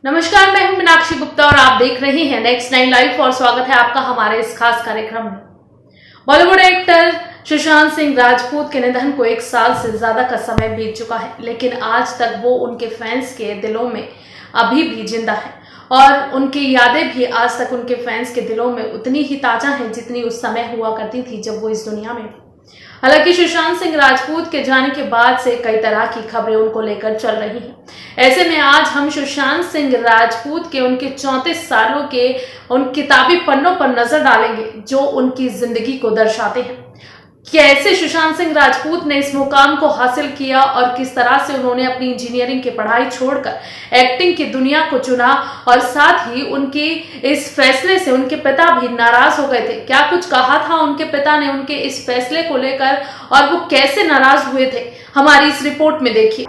नमस्कार, मैं हूं मीनाक्षी गुप्ता और आप देख रहे हैं नेक्स्ट 9 लाइव और स्वागत है आपका हमारे इस खास कार्यक्रम में। बॉलीवुड एक्टर सुशांत सिंह राजपूत के निधन को 1 साल से ज्यादा का समय बीत चुका है, लेकिन आज तक वो उनके फैंस के दिलों में अभी भी जिंदा है और उनकी यादें भी आज तक उनके फैंस के दिलों में उतनी ही ताजा हैं जितनी उस समय हुआ करती थी जब वो इस दुनिया में। हालांकि सुशांत सिंह राजपूत के जाने के बाद से कई तरह की खबरें उनको लेकर चल रही हैं। ऐसे में आज हम सुशांत सिंह राजपूत के उनके 34 सालों के उन किताबी पन्नों पर नजर डालेंगे जो उनकी जिंदगी को दर्शाते हैं। कैसे सुशांत सिंह राजपूत ने इस मुकाम को हासिल किया और किस तरह से उन्होंने अपनी इंजीनियरिंग की पढ़ाई छोड़कर एक्टिंग की दुनिया को चुना और साथ ही उनकी इस फैसले से उनके पिता भी नाराज हो गए थे। क्या कुछ कहा था उनके पिता ने उनके इस फैसले को लेकर और वो कैसे नाराज हुए थे, हमारी इस रिपोर्ट में देखिए।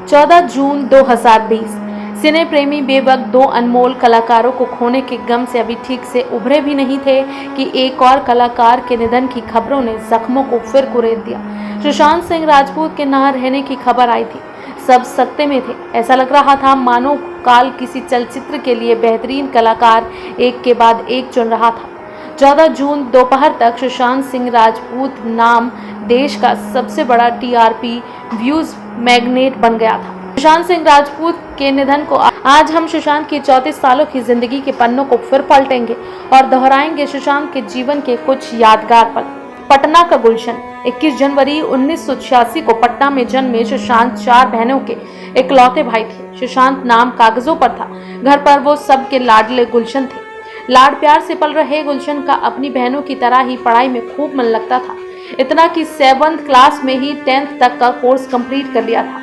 14 जून 2020 सिने प्रेमी बेवक्त 2 अनमोल कलाकारों को खोने के गम से अभी ठीक से उभरे भी नहीं थे कि एक और कलाकार के निधन की खबरों ने जख्मों को फिर कुरेद दिया। सुशांत सिंह राजपूत के ना रहने की खबर आई थी। सब सकते में थे। ऐसा लग रहा था मानो काल किसी चलचित्र के लिए बेहतरीन कलाकार एक के बाद एक चुन रहा था। 14 जून दोपहर तक सुशांत सिंह राजपूत नाम देश का सबसे बड़ा टीआरपी व्यूज मैग्नेट बन गया था। सुशांत सिंह राजपूत के निधन को आज हम सुशांत की 34 सालों की जिंदगी के पन्नों को फिर पलटेंगे और दोहराएंगे सुशांत के जीवन के कुछ यादगार पल। पटना का गुलशन। 21 जनवरी 1986 को पटना में जन्मे सुशांत 4 बहनों के इकलौते भाई थे। सुशांत नाम कागजों पर था, घर पर वो सबके लाडले गुलशन थे। लाड प्यार से पल रहे गुलशन का अपनी बहनों की तरह ही पढ़ाई में खूब मन लगता था, इतना कि 7th क्लास में ही 10th तक का कोर्स कंप्लीट कर लिया था।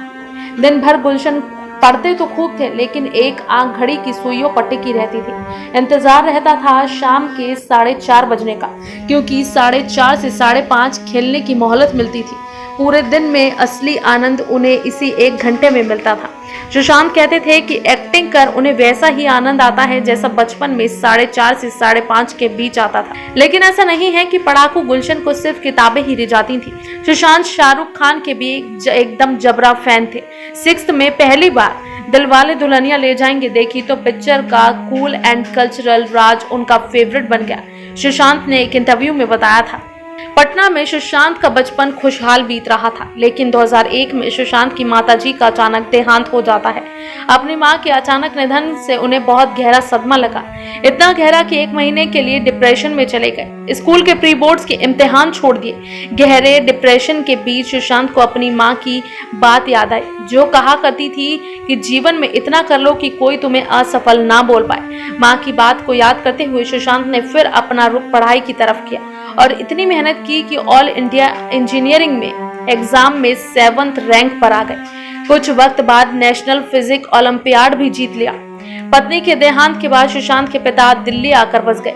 दिन भर गुलशन पढ़ते तो खूब थे, लेकिन एक आंख घड़ी की सुइयों पर टिकी रहती थी। इंतजार रहता था शाम के 4:30 बजने का, क्योंकि 4:30 से 5:30 खेलने की मोहलत मिलती थी। पूरे दिन में असली आनंद उन्हें इसी 1 घंटे में मिलता था। सुशांत कहते थे कि एक्टिंग कर उन्हें वैसा ही आनंद आता है जैसा बचपन में 4:30 से 5:30 के बीच आता था। लेकिन ऐसा नहीं है कि पढ़ाकू गुलशन को सिर्फ किताबें ही रिझाती थी। सुशांत शाहरुख खान के भी एकदम जबरा फैन थे। 6th में पहली बार दिलवाले दुल्हनिया ले जाएंगे देखी तो पिक्चर का कूल एंड कल्चरल राज उनका फेवरेट बन गया। सुशांत ने एक इंटरव्यू में बताया था, पटना में सुशांत का बचपन खुशहाल बीत रहा था, लेकिन 2001 में सुशांत की माताजी का अचानक देहांत हो जाता है। अपनी मां के अचानक निधन से उन्हें बहुत गहरा सदमा लगा, इतना गहरा कि 1 महीने के लिए डिप्रेशन में चले गए। स्कूल के प्री बोर्ड्स के इम्तिहान छोड़ दिए। गहरे डिप्रेशन के बीच सुशांत को अपनी माँ की बात याद आई, जो कहा करती थी कि जीवन में इतना कर लो कि कोई तुम्हें असफल ना बोल पाए। माँ की बात को याद करते हुए सुशांत ने फिर अपना रुख पढ़ाई की तरफ किया और इतनी मेहनत की कि ऑल इंडिया इंजीनियरिंग में एग्जाम में 7th रैंक पर आ गए। कुछ वक्त बाद नेशनल फिजिक्स ओलंपियाड भी जीत लिया। पत्नी के देहांत के बाद सुशांत के पिता दिल्ली आकर बस गए।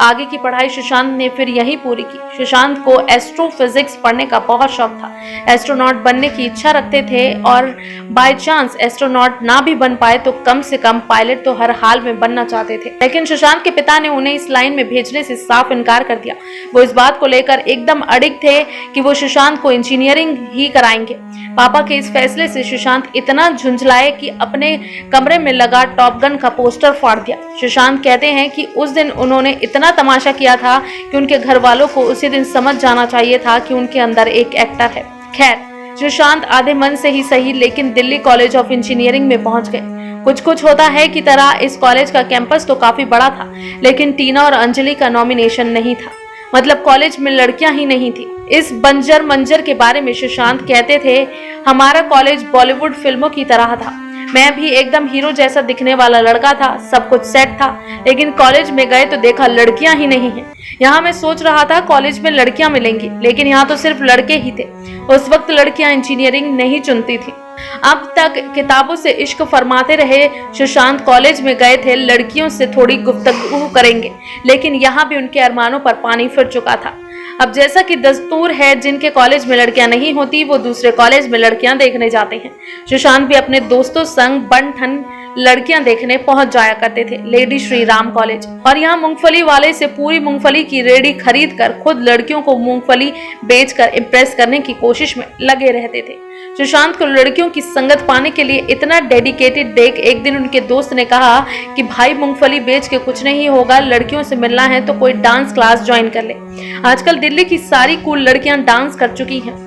आगे की पढ़ाई सुशांत ने फिर यहीं पूरी की। सुशांत को एस्ट्रोफिजिक्स पढ़ने का बहुत शौक था। एस्ट्रोनॉट बनने की इच्छा रखते थे और बाय चांस एस्ट्रोनॉट ना भी बन पाए तो कम से कम पायलट तो हर हाल में बनना चाहते थे। लेकिन सुशांत के पिता ने उन्हें इस लाइन में भेजने से साफ इनकार कर दिया। वो इस बात को लेकर एकदम अडिग थे कि वो सुशांत को इंजीनियरिंग ही कराएंगे। पापा के इस फैसले से सुशांत इतना झुंझलाए कि अपने कमरे में लगा टॉप गन का पोस्टर फाड़ दिया। सुशांत कहते हैं कि उस दिन उन्होंने इतना तमाशा किया था कि उनके घर वालों को उसी दिन समझ जाना चाहिए था कि उनके अंदर एक एक्टर है। खैर, सुशांत आधे मन से ही सही लेकिन दिल्ली कॉलेज ऑफ इंजीनियरिंग में पहुंच गए। कुछ होता है की तरह इस कॉलेज का कैंपस तो काफी बड़ा था, लेकिन टीना और अंजलि का नॉमिनेशन नहीं था। मतलब कॉलेज में लड़कियां ही नहीं थी। इस बंजर मंजर के बारे में सुशांत कहते थे, हमारा कॉलेज बॉलीवुड फिल्मों की तरह था। मैं भी एकदम हीरो जैसा दिखने वाला लड़का था, सब कुछ सेट था, लेकिन कॉलेज में गए तो देखा लड़कियां ही नहीं हैं। यहाँ मैं सोच रहा था कॉलेज में लड़कियां मिलेंगी, लेकिन यहाँ तो सिर्फ लड़के ही थे। उस वक्त लड़कियां इंजीनियरिंग नहीं चुनती थी। अब तक किताबों से इश्क फरमाते रहे सुशांत कॉलेज में गए थे लड़कियों से थोड़ी गुफ्तगू करेंगे, लेकिन यहाँ भी उनके अरमानों पर पानी फिर चुका था। अब जैसा कि दस्तूर है, जिनके कॉलेज में लड़कियां नहीं होती वो दूसरे कॉलेज में लड़कियां देखने जाते हैं। सुशांत भी अपने दोस्तों संग बन ठन लड़कियां देखने पहुंच जाया करते थे लेडी श्री राम कॉलेज, और यहाँ मूंगफली वाले से पूरी मूंगफली की रेडी खरीद कर खुद लड़कियों को मूंगफली बेचकर इम्प्रेस करने की कोशिश में लगे रहते थे। सुशांत को लड़कियों की संगत पाने के लिए इतना डेडिकेटेड देख एक दिन उनके दोस्त ने कहा कि भाई मूंगफली बेच के कुछ नहीं होगा, लड़कियों से मिलना है तो कोई डांस क्लास ज्वाइन कर ले। आजकल दिल्ली की सारी कूल लड़कियां डांस कर चुकी हैं।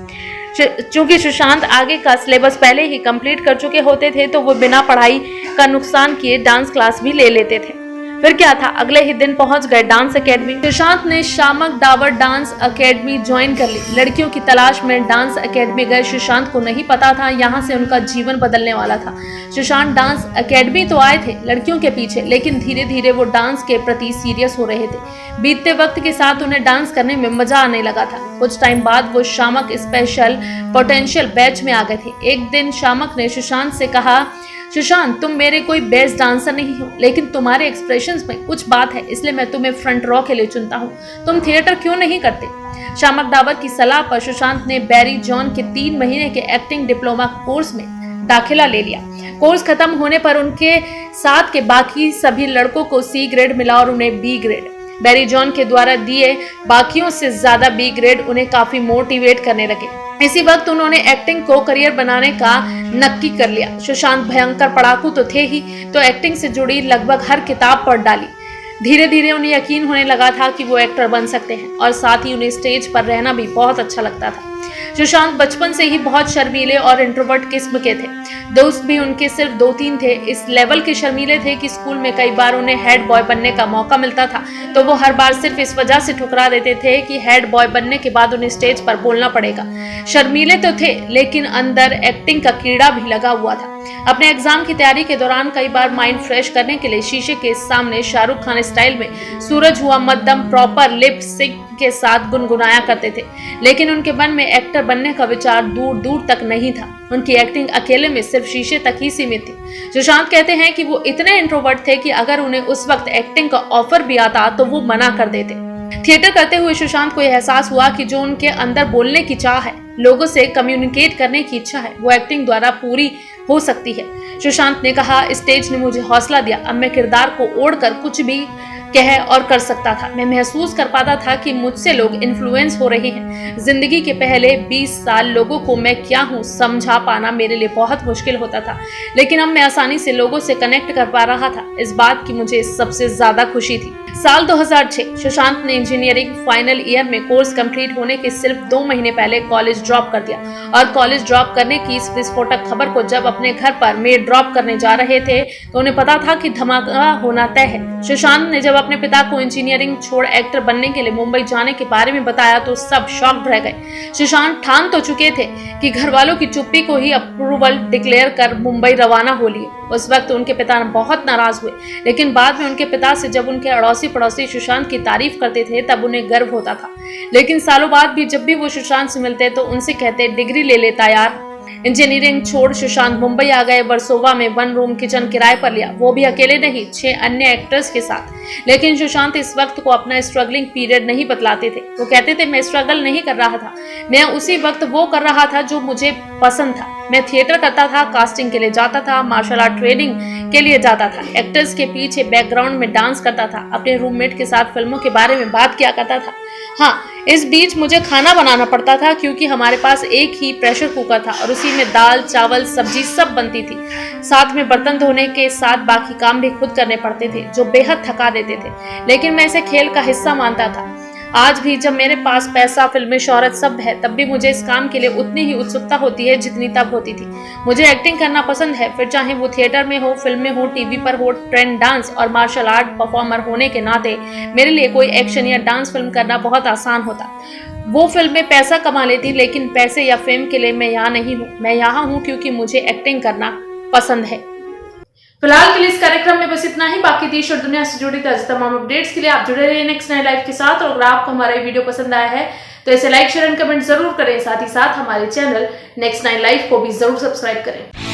चूंकि सुशांत आगे का सिलेबस पहले ही कंप्लीट कर चुके होते थे तो वो बिना पढ़ाई का नुकसान किए डांस क्लास भी ले लेते थे। फिर क्या था, अगले ही दिन पहुंच गए डांस एकेडमी। सुशांत ने Shiamak Davar dance academy join कर ली। लड़कियों की तलाश में डांस एकेडमी गए सुशांत को नहीं पता था यहाँ से उनका जीवन बदलने वाला था। सुशांत डांस एकेडमी तो आए थे लड़कियों के पीछे, लेकिन धीरे धीरे वो डांस के प्रति सीरियस हो रहे थे। बीतते वक्त के साथ उन्हें डांस करने में मजा आने लगा था। कुछ टाइम बाद वो शामक स्पेशल पोटेंशियल बैच में आ गए थे। एक दिन शामक ने सुशांत से कहा, सुशांत तुम मेरे कोई बेस्ट डांसर नहीं हो, लेकिन तुम्हारे एक्सप्रेशंस में कुछ बात है, इसलिए मैं तुम्हें फ्रंट रो के लिए चुनता हूँ। तुम थिएटर क्यों नहीं करते? शामक डाबर की सलाह पर सुशांत ने बैरी जॉन के 3 महीने के एक्टिंग डिप्लोमा कोर्स में दाखिला ले लिया। कोर्स खत्म होने पर उनके साथ के बाकी सभी लड़कों को C ग्रेड मिला और उन्हें B ग्रेड। बैरी जॉन के द्वारा दिए बाकियों से ज्यादा B ग्रेड उन्हें काफी मोटिवेट करने लगे। इसी वक्त उन्होंने एक्टिंग को करियर बनाने का नक्की कर लिया। सुशांत भयंकर पढ़ाकू तो थे ही, तो एक्टिंग से जुड़ी लगभग हर किताब पढ़ डाली। धीरे धीरे उन्हें यकीन होने लगा था कि वो एक्टर बन सकते हैं, और साथ ही उन्हें स्टेज पर रहना भी बहुत अच्छा लगता था। सुशांत बचपन से ही बहुत शर्मीले और इंट्रोवर्ट किस्म के थे। दोस्त भी उनके सिर्फ 2-3 थे। इस लेवल के शर्मीले थे कि स्कूल में कई बार उन्हें हेड बॉय बनने का मौका मिलता था तो वो हर बार सिर्फ इस वजह से ठुकरा देते थे कि हेड बॉय बनने के बाद उन्हें स्टेज पर बोलना पड़ेगा। शर्मीले तो थे, लेकिन अंदर एक्टिंग का कीड़ा भी लगा हुआ था। अपने एग्जाम की तैयारी के दौरान कई बार माइंड फ्रेश करने के लिए शीशे के सामने शाहरुख खान स्टाइल में सूरज हुआ मध्यम प्रॉपर लिप सिंक के साथ गुनगुनाया करते थे, लेकिन उनके मन में एक्टर बनने का विचार दूर दूर तक नहीं था। उनकी एक्टिंग अकेले में सिर्फ शीशे तक ही सीमित थी। सुशांत कहते हैं कि वो इतने इंट्रोवर्ट थे कि अगर उन्हें उस वक्त एक्टिंग का ऑफर भी आता तो वो मना कर देते। थिएटर करते हुए सुशांत को यह एहसास हुआ कि जो उनके अंदर बोलने की चाह है, लोगों से कम्युनिकेट करने की इच्छा है, वो एक्टिंग द्वारा पूरी हो सकती है। सुशांत ने कहा, स्टेज ने मुझे हौसला दिया। अब मैं किरदार को ओढ़कर कुछ भी कह और कर सकता था। मैं महसूस कर पाता था कि मुझसे लोग इन्फ्लुएंस हो रहे हैं। जिंदगी के पहले 20 साल लोगों को मैं क्या हूँ समझा पाना मेरे लिए बहुत मुश्किल होता था, लेकिन अब मैं आसानी से लोगों से कनेक्ट कर पा रहा था। इस बात की मुझे सबसे ज्यादा खुशी थी। साल 2006 सुशांत ने इंजीनियरिंग फाइनल ईयर में कोर्स कंप्लीट होने के सिर्फ 2 महीने पहले कॉलेज ड्रॉप कर दिया, और कॉलेज ड्रॉप करने की इस विस्फोटक खबर को जब अपने घर पर मेड ड्रॉप करने जा रहे थे तो उन्हें पता था कि धमाका होना तय है। सुशांत ने जब अपने पिता को इंजीनियरिंग छोड़ एक्टर बनने के लिए मुंबई जाने के बारे में बताया तो सब शॉक्ड रह गए। सुशांत ठान तो चुके थे कि घर वालों की चुप्पी को ही अप्रूवल डिक्लेयर कर मुंबई रवाना हो लिए। उस वक्त उनके पिता बहुत नाराज हुए, लेकिन बाद में उनके पिता से जब उनके अड़ोसी पड़ोसी सुशांत की तारीफ करते थे तब उन्हें गर्व होता था। लेकिन सालों बाद भी जब भी वो सुशांत से मिलते तो उनसे कहते, डिग्री ले लेता यार। इंजीनियरिंग छोड़ सुशांत मुंबई आ गए। वर्सोवा में 1 रूम किचन किराए पर लिया, वो भी अकेले नहीं, 6 अन्य एक्टर्स के साथ। लेकिन सुशांत इस वक्त को अपना स्ट्रगलिंग पीरियड नहीं बतलाते थे। वो कहते थे, मैं स्ट्रगल नहीं कर रहा था, मैं उसी वक्त वो कर रहा था जो मुझे पसंद था। मैं थिएटर करता था, कास्टिंग के लिए जाता था, मार्शल आर्ट ट्रेनिंग के लिए जाता था, एक्टर्स के पीछे बैकग्राउंड में डांस करता था, अपने रूममेट के साथ फिल्मों के बारे में बात किया करता था। हाँ, इस बीच मुझे खाना बनाना पड़ता था क्योंकि हमारे पास एक ही प्रेशर कुकर था और उसी में दाल चावल सब्जी सब बनती थी। साथ में बर्तन धोने के साथ बाकी काम भी खुद करने पड़ते थे जो बेहद थका देते थे, लेकिन मैं इसे खेल का हिस्सा मानता था। आज भी जब मेरे पास पैसा, फिल्में, शोहरत सब है, तब भी मुझे इस काम के लिए उतनी ही उत्सुकता होती है जितनी तब होती थी। मुझे एक्टिंग करना पसंद है, फिर चाहे वो थिएटर में हो, फिल्म में हो, टीवी पर हो। ट्रेंड डांस और मार्शल आर्ट परफॉर्मर होने के नाते मेरे लिए कोई एक्शन या डांस फिल्म करना बहुत आसान होता। वो फिल्में पैसा कमा लेती, लेकिन पैसे या फेम के लिए मैं यहाँ नहीं हूँ। मैं यहाँ हूँ क्योंकि मुझे एक्टिंग करना पसंद है। फिलहाल के लिए इस कार्यक्रम में बस इतना ही। बाकी देश और दुनिया से जुड़ी ताज़ा तमाम अपडेट्स के लिए आप जुड़े रहिए नेक्स्ट 9 लाइव के साथ। और अगर आपको हमारा ये वीडियो पसंद आया है तो इसे लाइक, शेयर एंड कमेंट जरूर करें। साथ ही साथ हमारे चैनल नेक्स्ट 9 लाइव को भी जरूर सब्सक्राइब करें।